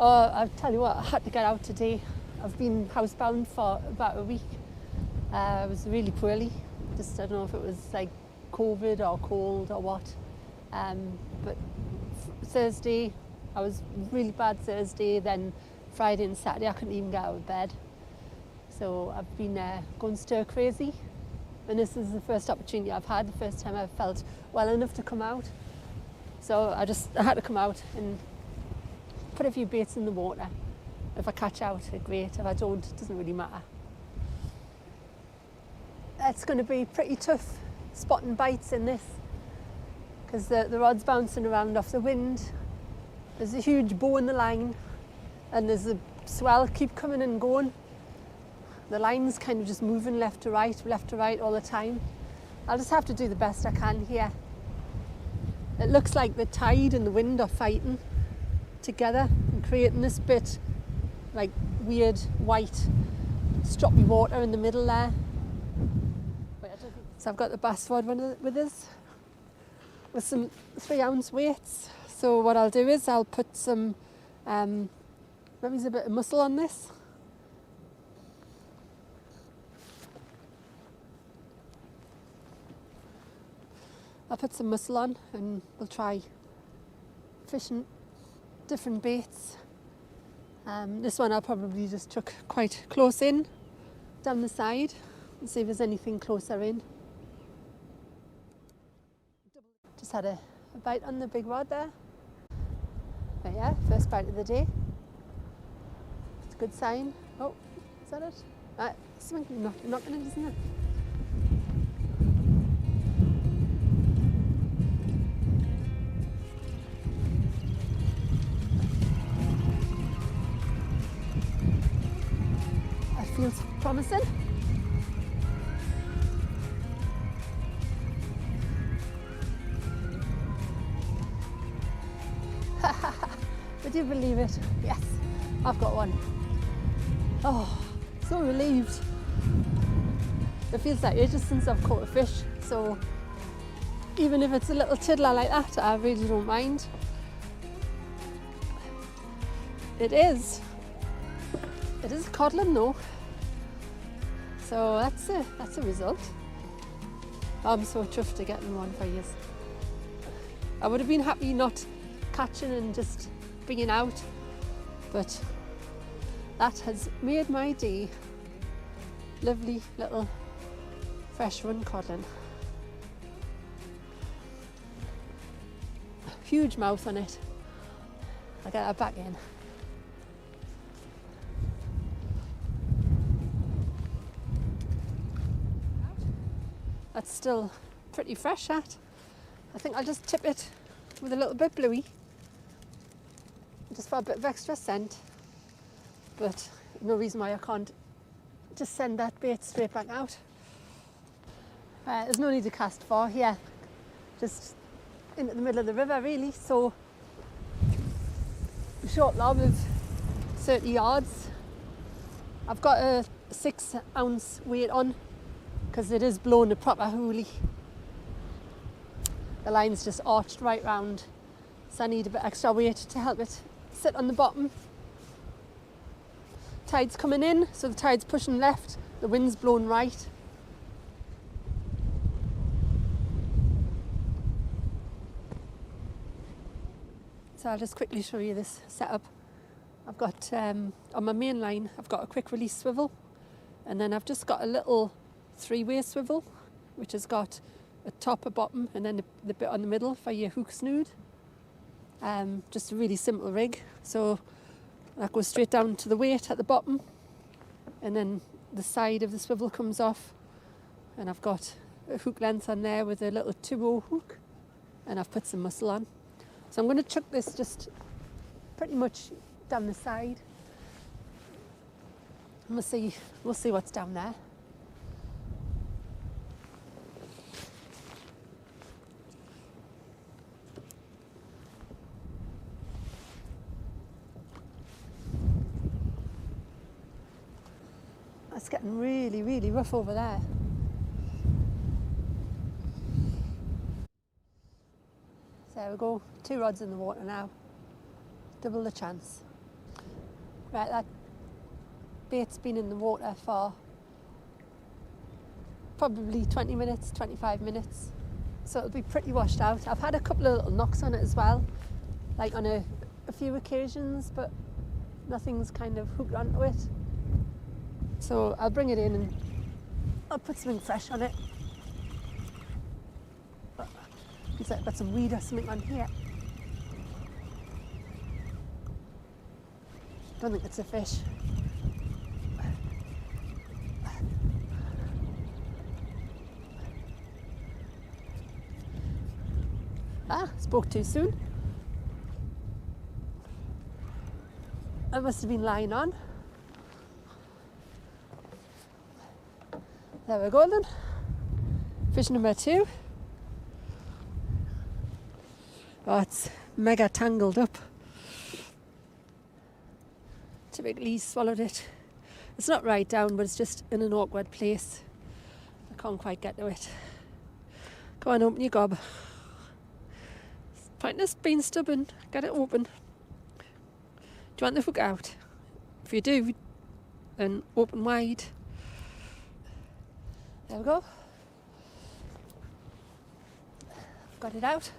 Oh, I'll tell you what, I had to get out today. I've been housebound for about a week. I was really poorly. Just, I don't know if it was like COVID or cold or what. But Thursday, I was really bad Thursday. Then Friday and Saturday, I couldn't even get out of bed. So I've been going stir crazy. And this is the first opportunity I've had, the first time I've felt well enough to come out. So I had to come out and put a few baits in the water. If I catch out, great. If I don't, it doesn't really matter. It's going to be pretty tough spotting bites in this because the rod's bouncing around off the wind. There's a huge bow in the line and there's a swell keep coming and going. The line's kind of just moving left to right all the time. I'll just have to do the best I can here. It looks like the tide and the wind are fighting together and creating this bit like weird white stroppy water in the middle there. So I've got the bass rod with us with some 3-ounce weights. So what I'll do is I'll put some maybe a bit of mussle on this. I'll put some mussle on and we'll try fishing different baits. This one I'll probably just chuck quite close in down the side and see if there's anything closer in. Just had a bite on the big rod there. But yeah, first bite of the day. It's a good sign. Oh, is that it? Something knocking it, isn't it? Feels promising. Would you believe it? Yes, I've got one. Oh, so relieved. It feels like ages since I've caught a fish, so even if it's a little tiddler like that, I really don't mind. It is a codlin though. So that's a result. I'm so chuffed to getting one for years. I would have been happy not catching and just bringing out, but that has made my day. Lovely little fresh run codlin. Huge mouth on it. I'll get that back in. That's still pretty fresh, that. I think I'll just tip it with a little bit bluey, just for a bit of extra scent, but no reason why I can't just send that bait straight back out. There's no need to cast far here, just into the middle of the river really, so a short lob of 30 yards. I've got a 6-ounce weight on, because it is blown a proper hoolie. The line's just arched right round, so I need a bit extra weight to help it sit on the bottom. Tide's coming in, so the tide's pushing left, the wind's blowing right. So I'll just quickly show you this setup. I've got, on my main line, I've got a quick release swivel, and then I've just got a little 3-way swivel, which has got a top, a bottom, and then the bit on the middle for your hook snood. Just a really simple rig. So that goes straight down to the weight at the bottom, and then the side of the swivel comes off, and I've got a hook length on there with a little 2-0 hook, and I've put some mussle on. So I'm going to chuck this just pretty much down the side, and we'll see what's down there. It's getting really, really rough over there. So there we go, 2 rods in the water now, double the chance. Right, that bait's been in the water for probably 20 minutes, 25 minutes. So it'll be pretty washed out. I've had a couple of little knocks on it as well, like on a few occasions, but nothing's kind of hooked onto it. So I'll bring it in and I'll put something fresh on it. Looks like I've got some weed or something on here. Don't think it's a fish. Spoke too soon. I must have been lying on. There we go then. Fish number 2. Oh, it's mega tangled up. Typically he's swallowed it. It's not right down, but it's just in an awkward place. I can't quite get to it. Go on, open your gob. It's pointless being stubborn. Get it open. Do you want the hook out? If you do, then open wide. There we go. Got it out.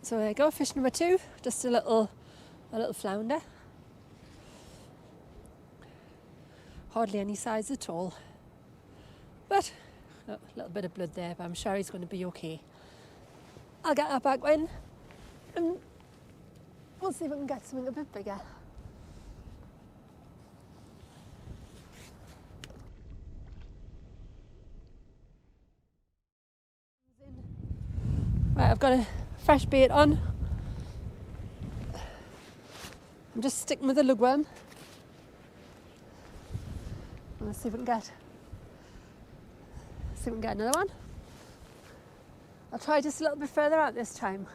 So there you go, fish number 2. Just a little flounder. Hardly any size at all. But a little bit of blood there, but I'm sure he's going to be okay. I'll get that back in and we'll see if we can get something a bit bigger. Right, I've got a fresh bait on. I'm just sticking with the lugworm. Let's see if we can get another one. I'll try just a little bit further out this time.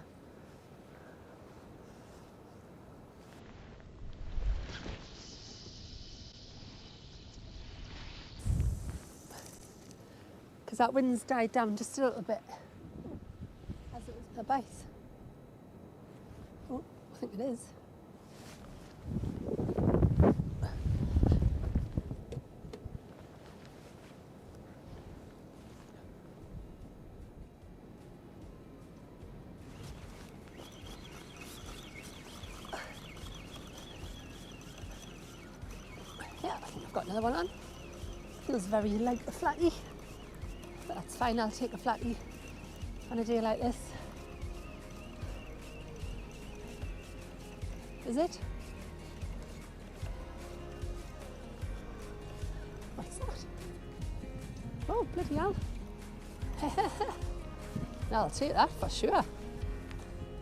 Because that wind's died down just a little bit as it was a bite. Oh, I think it is. Yeah, I think I've got another one on. Feels very like a flatty. But that's fine, I'll take a flatty on a day like this. Is it? What's that? Oh, bloody hell. I'll take that for sure.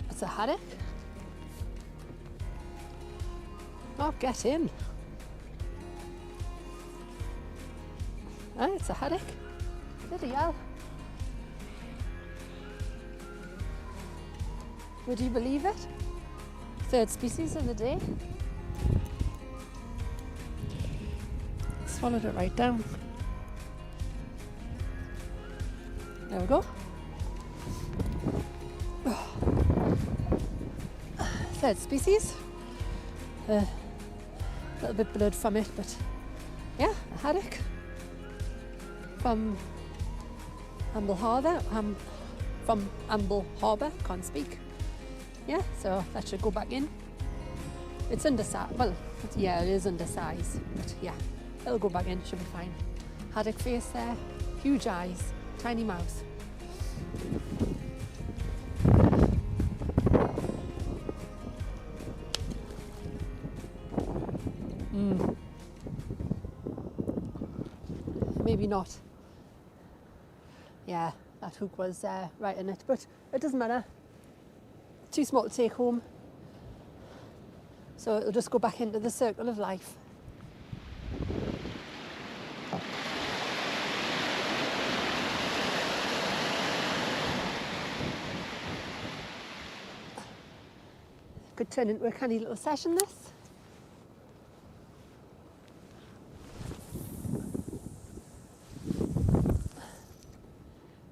It's a haddock. Oh, get in. Oh, it's a haddock. Bloody hell. Would you believe it? 3rd species of the day. Swallowed it right down. There we go. Oh. 3rd species. A little bit blood from it, but yeah, a haddock. From Amble Harbour, can't speak. Yeah, so that should go back in. It's undersized, well, yeah, it is undersized, but yeah, it'll go back in, should be fine. Haddock face there, huge eyes, tiny mouth. Maybe not. Yeah, that hook was right in it, but it doesn't matter. Too small to take home. So it'll just go back into the circle of life. Could turn into a canny little session, this.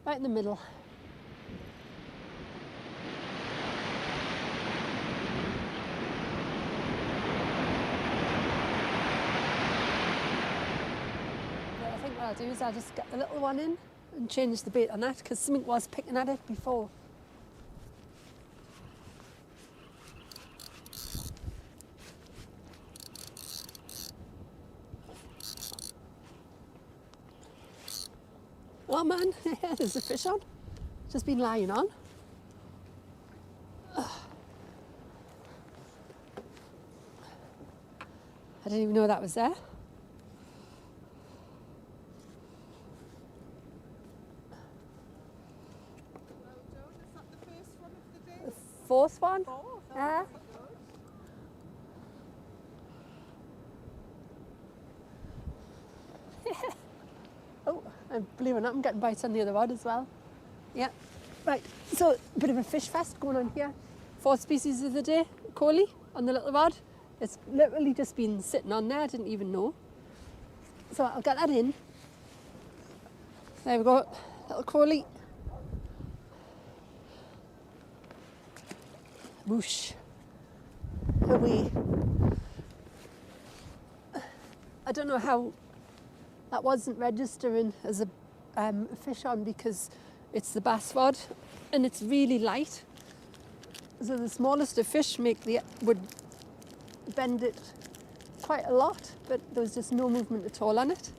Right in the middle. What I'll do is I'll just get the little one in and change the bait on that because something was picking at it before. Oh man, there's a fish on. Just been lying on. I didn't even know that was there. Well done. Is that the first one of the day? The fourth one. Fourth? Oh, Yeah. very good. Oh, and believe it or not, I'm getting bites on the other rod as well. Yeah. Right, so a bit of a fish fest going on here. 4 species of the day, coley on the little rod. It's literally just been sitting on there, I didn't even know. So I'll get that in. There we go, little coley. Whoosh. Away. I don't know how that wasn't registering as a fish on because it's the bass rod and it's really light. So the smallest of fish would bend it quite a lot, but there was just no movement at all on it.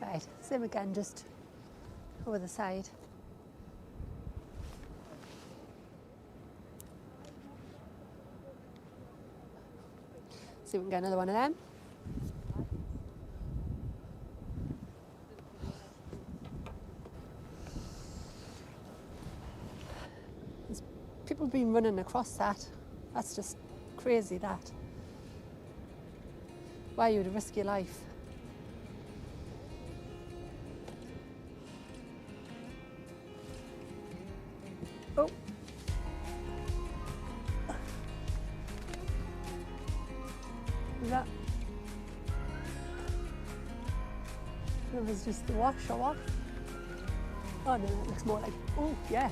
Right, same again, just over the side. See if we can get another one of them. People have been running across that. That's just crazy, that. Why you would risk your life? Oh. Is that? It was just the wash or what? Oh no, it looks more like, oh yeah.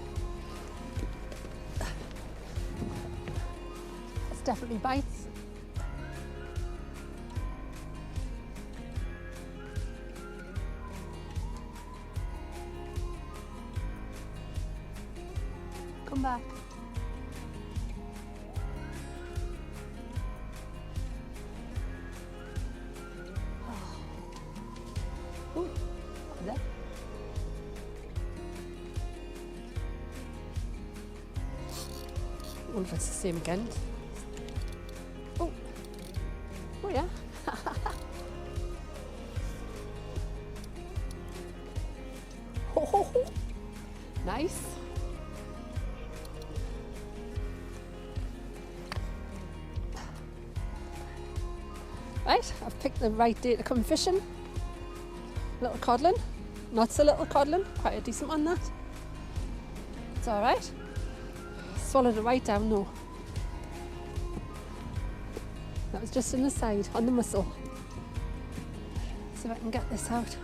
Definitely bites. Come back. Oh. Ooh, there. I wonder if it's the same again. Oh yeah. Oh, nice. Right, I've picked the right day to come fishing. Little codlin, not so little codlin, quite a decent one that. It's all right. Swallowed it right down though. That was just on the side, on the mussle. See if I can get this out.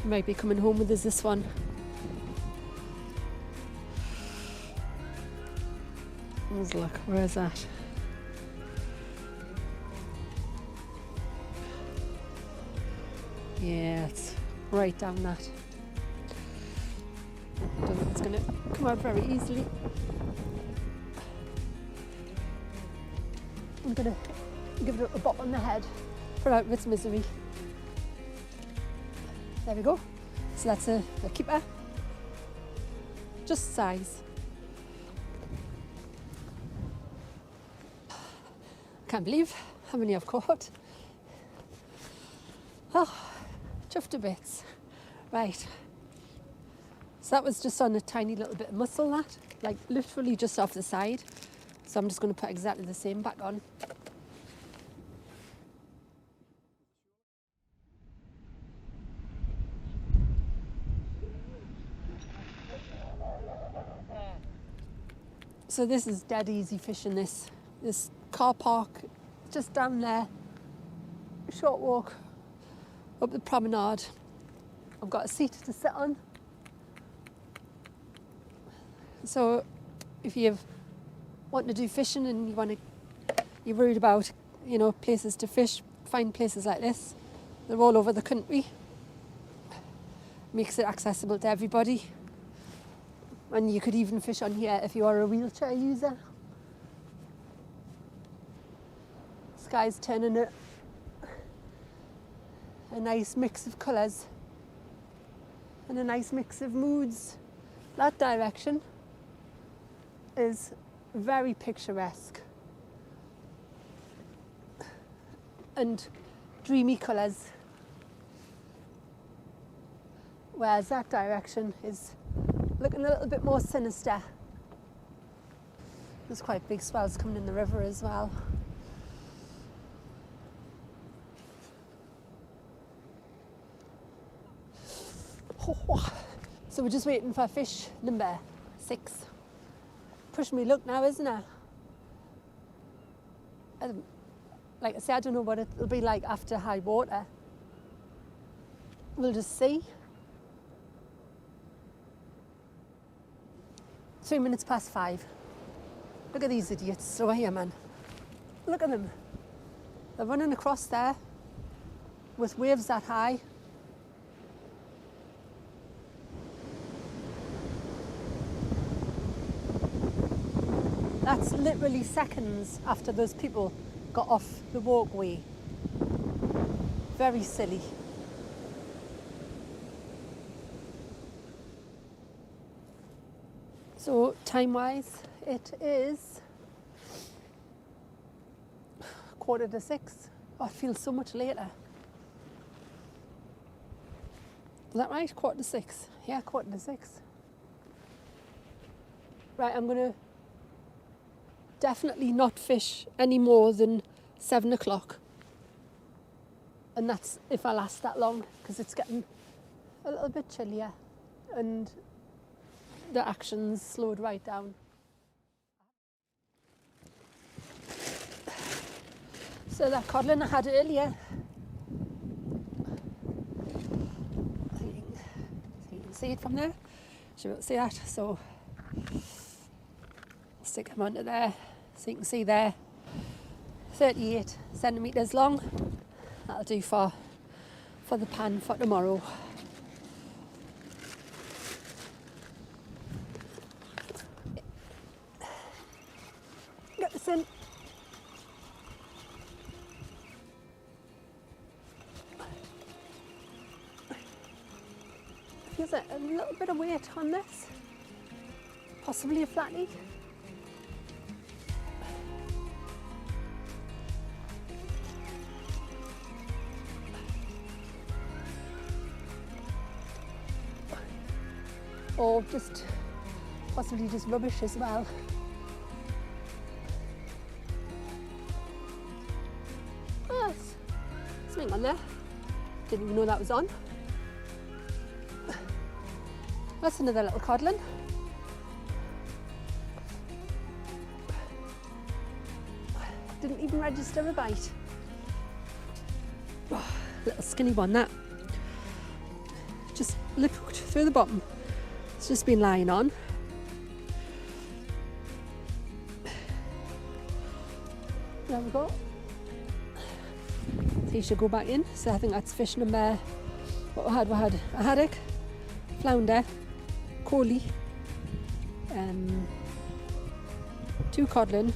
Might be coming home with us this one. Let's look, where is that? Yeah, it's right down that. Don't think it's going to come out very easily. I'm going to give it a bop on the head, put out of its misery. There we go. So that's a keeper. Just size. Can't believe how many I've caught. Oh, chuffed to bits. Right. So that was just on a tiny little bit of mussle, that, like literally just off the side. So I'm just going to put exactly the same back on. So this is dead easy fishing, this car park just down there. Short walk up the promenade. I've got a seat to sit on. So if you've wanting to do fishing and you're worried about, you know, places to fish, find places like this. They're all over the country. Makes it accessible to everybody. And you could even fish on here if you are a wheelchair user. Sky's turning a nice mix of colours and a nice mix of moods. That direction is very picturesque and dreamy colours, whereas that direction is looking a little bit more sinister. There's quite big swells coming in the river as well. So we're just waiting for fish number 6. Push me luck now, isn't it? Like I say, I don't know what it'll be like after high water. We'll just see. 3 minutes past 5. Look at these idiots over here, man. Look at them. They're running across there with waves that high. That's literally seconds after those people got off the walkway. Very silly. So time-wise, it is 5:45. Oh, it feels so much later. Is that right? 5:45? Yeah, 5:45. Right, I'm going to definitely not fish any more than 7 o'clock. And that's if I last that long, because it's getting a little bit chillier and the action's slowed right down. So that codlin I had earlier, I think you can see it from there. Should be able to see that. So stick them onto there so you can see there. 38 centimetres long. That'll do for the pan for tomorrow. Get this in. There's a little bit of weight on this, possibly a flatty. Or just possibly just rubbish as well. Oh, there's something on there. Didn't even know that was on. That's another little codlin. Didn't even register a bite. Oh, little skinny one that. Just looked through the bottom. It's just been lying on. There we go. So you should go back in. So I think that's fish number, what we had a haddock, flounder, coley, 2 codlin,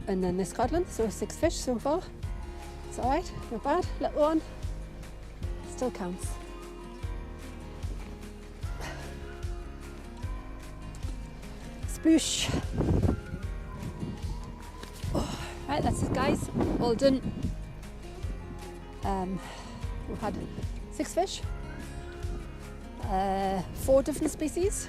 and then this codlin. So 6 fish so far. It's alright, not bad. Little one, still counts. Sploosh. Oh, right, that's it guys, all done. We've had 6 fish, 4 different species.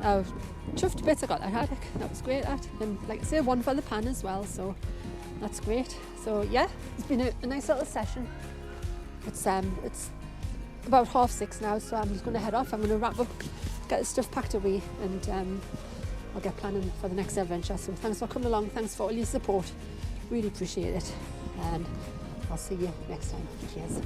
Chuffed to bits I got that haddock, that was great that. And like I say, 1 for the pan as well, so that's great. So yeah, it's been a nice little session. It's about 6:30 now, so I'm just going to head off. I'm going to wrap up, get the stuff packed away, and I'll get planning for the next adventure. So thanks for coming along, thanks for all your support, really appreciate it, and I'll see you next time. Cheers.